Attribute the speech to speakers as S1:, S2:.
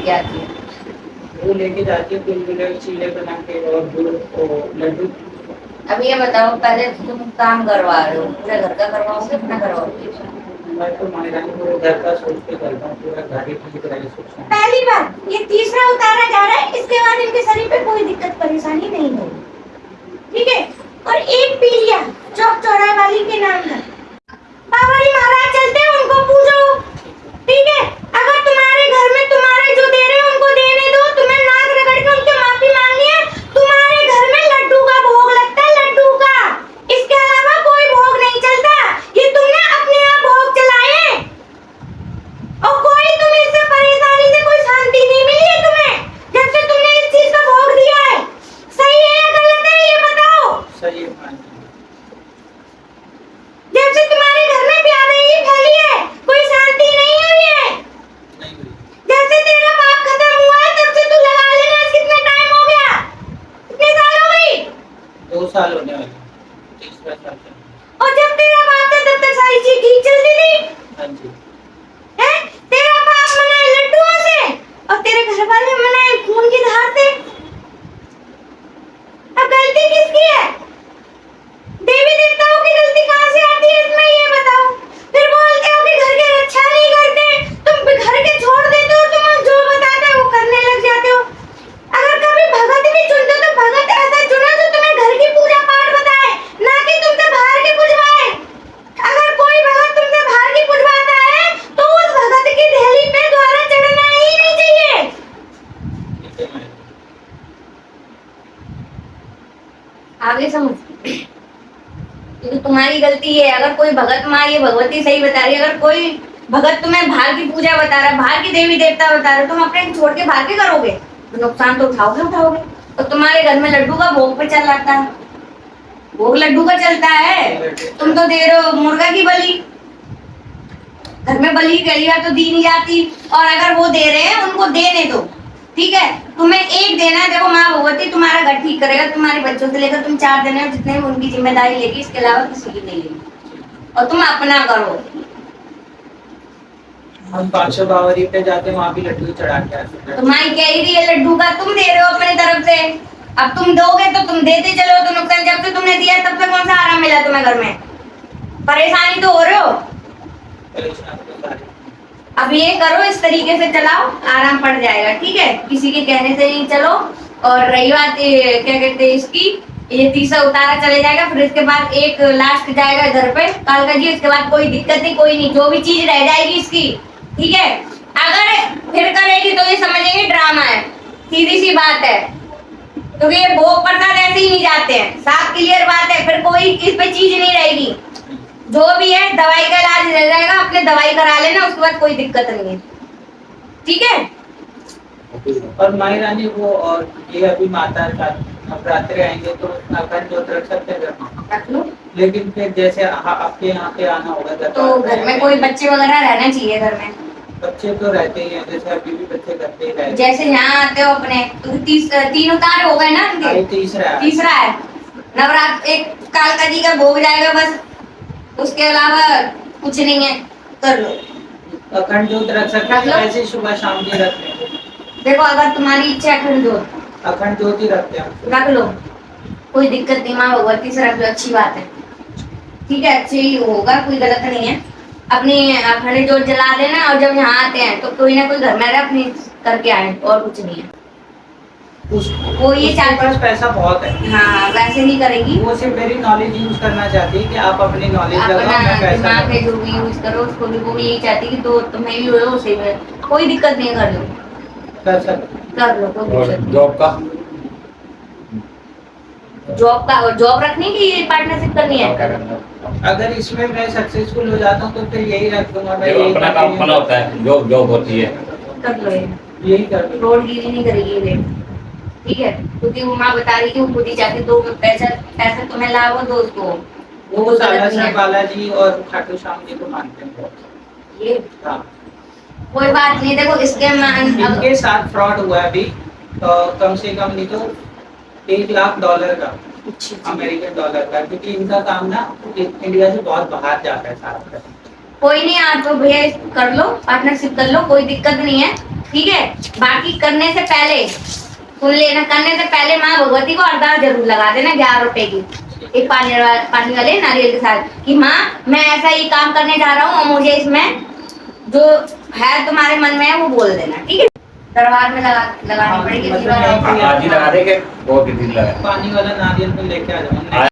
S1: लेके आती है?
S2: वो लेके जाती है गुलगुले चीले बना के और लड्डू।
S1: अब ये बताओ, पहले तो तुम काम करवा रहे हो, पूरे घर का करवाओगे अपना करवाओगे?
S2: मैं तो मायरानी पूरे घर का सोच के करता हूँ, पूरा घर ही ठीक रहे सुख शांति।
S1: पहली बार ये तीसरा उतारा जा रहा है, इसके बाद इनके शरीर पे कोई दिक्कत परेशानी नहीं होगी, ठीक है? और एक पीलिया चौक चौराहे वाली के नाम का बाबा जी महाराज चलते हैं, उनको पूछो, ठीक है? अगर तुम्हारे घर में तुम्हारे जो दे रहे हैं उनको देने दो, तुम्हें नाक रगड़ के उनसे माफी मांगनी है। तुम्हारे घर में लड्डू का भोग लगता है, लड्डू का, इसके अलावा कोई भोग नहीं चलता। ये तुमने अपने आप भोग चलाए हैं और कोई तुम्हें इससे परेशानी से कोई शांति नहीं मिली है तुम्हें, जब से तुमने इस चीज का भोग दिया है। सही है या गलत है ये बताओ?
S2: सही है।
S1: जब से तुम्हारे घर में प्यार ही फैली है, कोई शांति नहीं हुई है। जब से तेरा बाप खत्म हुआ है तब से तू लगा लेना, कितना टाइम हो गया? कितने साल हो गई?
S2: 2 साल होने वाले, तीसरा साल चल रहा
S1: और जब तेरा बाप था तब तक सारी चीज ठीक चलती थी।
S2: है। हाँ जी।
S1: हैं? तेरा बाप मनाए लड्डुओं से और तेरे घर वाले मनाए खून की धार से। अब गलती किसकी है? देवी देवताओं की गलती कहाँ से आती है इसमें, ये बताओ? फिर बोलते हो कि घर की रक्षा नहीं करते, तुम घर के छोड़ देते हो, तुम जो बताते हो वो करने लग जाते हो। अगर कभी भगत भी चुनते तो भगत ऐसा चुनो जो तुम्हें घर की पूजा पाठ बताए, ना कि तुमसे बाहर की पूजवाए। अगर कोई भगत तुमसे बाहर की पूजवाता है तो उस भगत की ढेली पे द्वारा चढ़ना ही नहीं चाहिए। आगे समझ, क्योंकि तुम्हारी गलती है। अगर कोई भगत माँ, ये भगवती सही बता रही है, अगर कोई भगत तुम्हें बाहर की पूजा बता रहा है, बाहर की देवी देवता बता रहे, तुम अपने छोड़ के बाहर के करोगे तो नुकसान तो उठाओगे। तो तुम्हारे घर में लड्डू का भोग पे चल जाता है, भोग लड्डू का चलता है, तुम तो दे रहे हो मुर्गा की बलि। घर में बलि गलिया तो दी नहीं जाती, और अगर वो दे रहे हैं उनको देने दो, ठीक है? तुम्हें एक देना है, देखो माँ भगवती तुम्हारा घर ठीक करेगा, तुम्हारे बच्चों से लेकर तुम 4 देने जितने भी उनकी जिम्मेदारी लेगी, इसके अलावा किसी की नहीं लेगी, और तुम अपना करो।
S2: हम 500 बावरी पे जाते हैं, वहाँ भी लड्डू चढ़ा के आते हैं।
S1: तुम्हारी कह रही है लड्डू का, तुम दे रहे हो अपनी तरफ से। अब तुम दोगे तो तुम देते चलो, तो नुकसान जब से तुमने दिया तब से कौन सा आराम मिला तुम्हें? घर में परेशानी तो हो रहे हो। अब ये करो, इस तरीके से चलाओ, आराम पड़ जाएगा, ठीक है? किसी के कहने से नहीं चलो। और रही बात क्या कहते हैं इसकी, ये तीसरा उतारा चले जाएगा, फिर इसके बाद एक लास्ट जाएगा घर पे कालका जी, इसके बाद कोई दिक्कत नहीं, कोई नहीं, जो भी चीज रह जाएगी इसकी, ठीक है? अगर फिर करेगी तो ये समझेंगे ड्रामा है, सीधी सी बात है, क्योंकि ये भोग प्रसाद ऐसे ही नहीं जाते हैं, साफ क्लियर बात है। फिर कोई इस पे चीज नहीं रहेगी, जो भी है दवाई का इलाज रह जाएगा, अपने दवाई करा लेना, उसके बाद कोई दिक्कत नहीं है, ठीक है?
S2: और माई रानी वो, और ये अभी माता का नवरात्रि आएंगे तो अखंड जोत रख सकते हैं,
S1: रख लो।
S2: लेकिन फिर जैसे आपके यहाँ पे आना होगा
S1: तो घर में कोई बच्चे वगैरह रहना चाहिए घर में।
S2: बच्चे तो रहते ही हैं, जैसे अभी भी बच्चे करते ही रहते।
S1: जैसे यहाँ आते हो अपने, तो 3 उतारे हो गए ना इनके? तीसरा है नवरात्र, एक कालका जी का भोग जाएगा बस, उसके अलावा कुछ नहीं है, कर लो।
S2: अखंड जोत रख सकते हैं, ऐसे सुबह शाम भी रखते हैं।
S1: देखो अगर तुम्हारी इच्छा अखंड
S2: जोत ही रखते हैं,
S1: रख लो, कोई दिक्कत नहीं, माँ भगवती से रख लो, अच्छी बात है, ठीक है? अच्छी ही होगा, कोई गलत नहीं है। अपनी अखंड जोत जला देना, और जब यहाँ आते हैं तो कोई ना कोई घर में अपनी करके आए, और कुछ नहीं है। वो ये
S2: चाहते पास पैसा बहुत है,
S1: हाँ वैसे नहीं करेगी
S2: वो, सिर्फ मेरी नॉलेज यूज करना चाहती है कि आप अपनी नॉलेज लगाओ, मैं पैसा
S1: दिमाग है जो भी यूज करो, उसको भी वो यही चाहती है कि तो तुम्हें भी हो उसे भी, कोई दिक्कत नहीं, कर लो, कर लो, कोई दिक्कत नहीं। जॉब रखनी कि पार्टनरशिप करनी है?
S2: अगर इसमें मैं सक्सेसफुल हो जाता हूँ तो फिर यही रख दूंगा मैं,
S3: अपना काम अपना होता है, जॉब होती है,
S1: कर लो,
S2: यही कर लो,
S1: रोड गिरी नहीं करेगी ये, ठीक है? क्योंकि वो माँ बता रही कि वो खुद ही चाहती, तो पैसा तुम्हें लाओ दो उसको,
S2: वो सालासर बालाजी और खाटू श्याम जी को मानते हैं
S1: ये।
S2: हाँ,
S1: कोई बात नहीं, देखो इसके
S2: इनके साथ फ्रॉड हुआ है अभी, तो कम से कम नहीं तो $1 लाख का, अमेरिकन डॉलर का, क्योंकि इनका काम ना इंडिया से बहुत बाहर जाता है सारा।
S1: कोई नहीं, आप तो भैया कर लो, पार्टनरशिप कर लो, कोई दिक्कत नहीं है। ठीक है। बाकी करने से पहले सुन लेना, करने से पहले माँ भगवती को अरदास जरूर लगा देना 11 रुपए की, एक पानी वाले नारियल के साथ, कि माँ मैं ऐसा ही काम करने जा रहा हूँ और मुझे इसमें जो है तुम्हारे मन में है वो बोल देना, ठीक है। दरबार में लगानी पड़ेगी।
S2: मतलब
S3: आज ही लगा देंगे, और किसी दिन लगा
S2: पानी वाला नारियल तो लेके आ जाओ।